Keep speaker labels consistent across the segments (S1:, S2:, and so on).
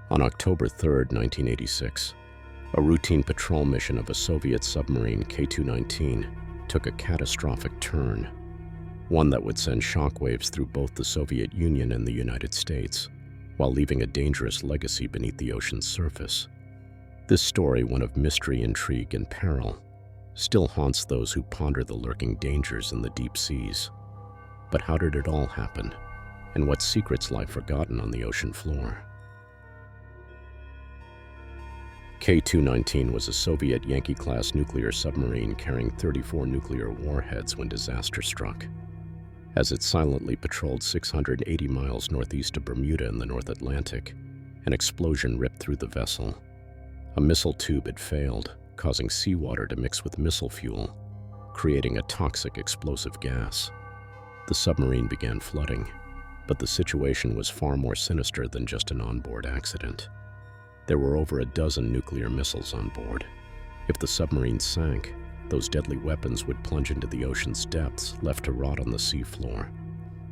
S1: On October 3, 1986, a routine patrol mission of a Soviet submarine K219 took a catastrophic turn, one that would send shockwaves through both the Soviet Union and the United States, while leaving a dangerous legacy beneath the ocean's surface. This story, one of mystery, intrigue, and peril, still haunts those who ponder the lurking dangers in the deep seas. But how did it all happen? And what secrets lie forgotten on the ocean floor? K219 was a Soviet Yankee-class nuclear submarine carrying 34 nuclear warheads when disaster struck. As it silently patrolled 680 miles northeast of Bermuda in the North Atlantic, an explosion ripped through the vessel. A missile tube had failed, causing seawater to mix with missile fuel, creating a toxic explosive gas. The submarine began flooding, but the situation was far more sinister than just an onboard accident. There were over a dozen nuclear missiles on board. If the submarine sank, those deadly weapons would plunge into the ocean's depths, left to rot on the seafloor.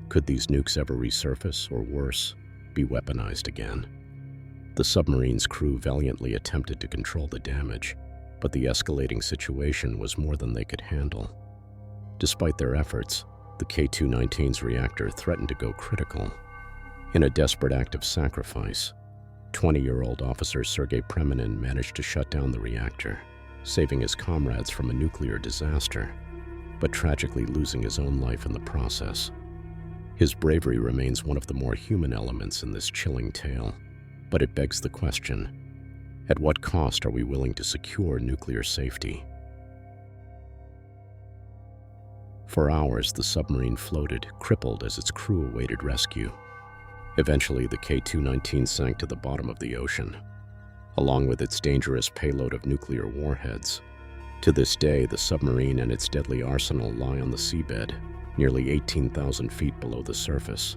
S1: Could these nukes ever resurface, or worse, be weaponized again? The submarine's crew valiantly attempted to control the damage, but the escalating situation was more than they could handle. Despite their efforts, the K219's reactor threatened to go critical. In a desperate act of sacrifice, 20-year-old officer Sergei Preminin managed to shut down the reactor, saving his comrades from a nuclear disaster, but tragically losing his own life in the process. His bravery remains one of the more human elements in this chilling tale, but it begs the question, at what cost are we willing to secure nuclear safety? For hours, the submarine floated, crippled as its crew awaited rescue. Eventually, the K219 sank to the bottom of the ocean, along with its dangerous payload of nuclear warheads. To this day, the submarine and its deadly arsenal lie on the seabed, nearly 18,000 feet below the surface.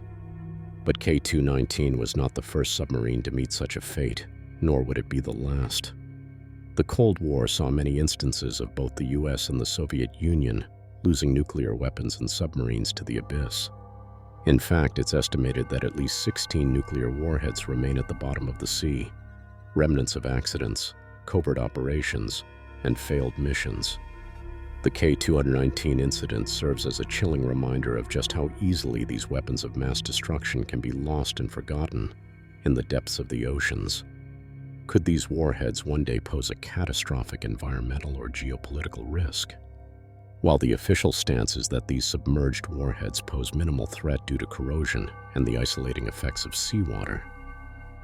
S1: But K219 was not the first submarine to meet such a fate, nor would it be the last. The Cold War saw many instances of both the US and the Soviet Union losing nuclear weapons and submarines to the abyss. In fact, it's estimated that at least 16 nuclear warheads remain at the bottom of the sea, remnants of accidents, covert operations, and failed missions. The K219 incident serves as a chilling reminder of just how easily these weapons of mass destruction can be lost and forgotten in the depths of the oceans. Could these warheads one day pose a catastrophic environmental or geopolitical risk? While the official stance is that these submerged warheads pose minimal threat due to corrosion and the isolating effects of seawater,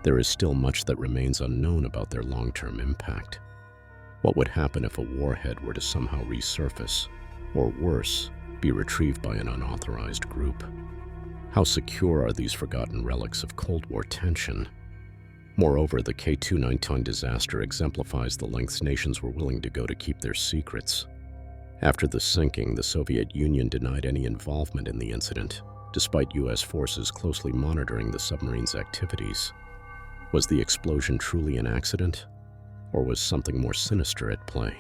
S1: there is still much that remains unknown about their long-term impact. What would happen if a warhead were to somehow resurface, or worse, be retrieved by an unauthorized group? How secure are these forgotten relics of Cold War tension? Moreover, the K219 disaster exemplifies the lengths nations were willing to go to keep their secrets. After the sinking, the Soviet Union denied any involvement in the incident, despite US forces closely monitoring the submarine's activities. Was the explosion truly an accident, or was something more sinister at play?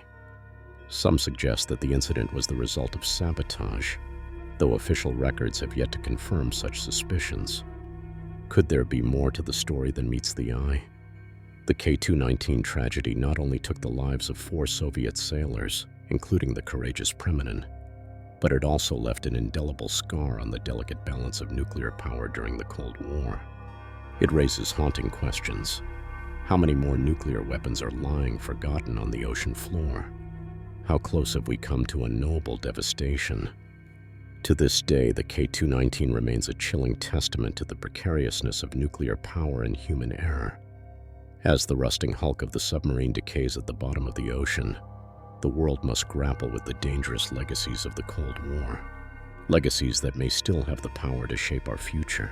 S1: Some suggest that the incident was the result of sabotage, though official records have yet to confirm such suspicions. Could there be more to the story than meets the eye? The K219 tragedy not only took the lives of 4 Soviet sailors, including the courageous Preminin, but it also left an indelible scar on the delicate balance of nuclear power during the Cold War. It raises haunting questions. How many more nuclear weapons are lying forgotten on the ocean floor? How close have we come to unknowable devastation? To this day, the K219 remains a chilling testament to the precariousness of nuclear power and human error. As the rusting hulk of the submarine decays at the bottom of the ocean, the world must grapple with the dangerous legacies of the Cold War, legacies that may still have the power to shape our future.